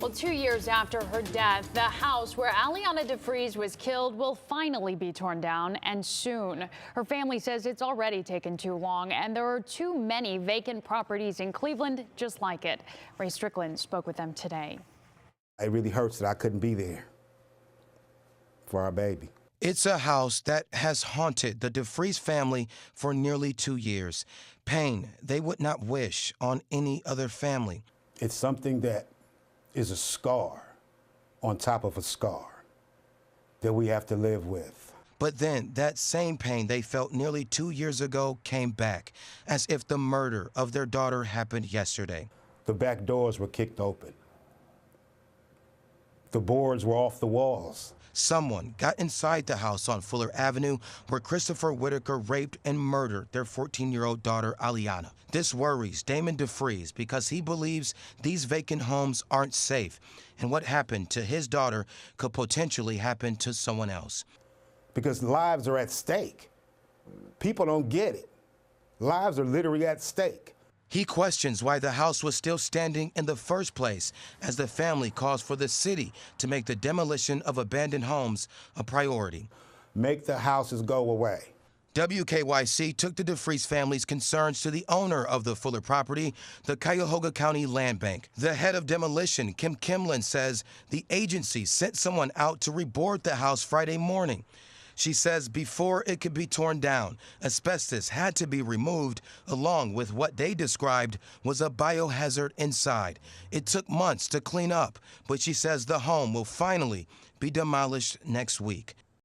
Well, 2 years after her death, the house where Alianna DeFreeze was killed will finally be torn down, and soon. Her family says it's already taken too long, and there are too many vacant properties in Cleveland just like it. Ray Strickland spoke with them today. It really hurts that I couldn't be there for our baby. It's a house that has haunted the DeFreeze family for nearly 2 years. Pain they would not wish on any other family. It's something that is a scar on top of a scar that we have to live with. But then that same pain they felt nearly 2 years ago came back, as if the murder of their daughter happened yesterday. The back doors were kicked open. The boards were off the walls. Someone got inside the house on Fuller Avenue where Christopher Whitaker raped and murdered their 14-year-old daughter, Alianna. This worries Damon DeFreeze because he believes these vacant homes aren't safe, and what happened to his daughter could potentially happen to someone else. Because lives are at stake. People don't get it. Lives are literally at stake. He questions why the house was still standing in the first place, as the family calls for the city to make the demolition of abandoned homes a priority. Make the houses go away. WKYC took the DeFreeze family's concerns to the owner of the Fuller property, the Cuyahoga County Land Bank. The head of demolition, Kim Kimlin, says the agency sent someone out to reboard the house Friday morning. She says before it could be torn down, asbestos had to be removed, along with what they described was a biohazard inside. It took months to clean up, but she says the home will finally be demolished next week.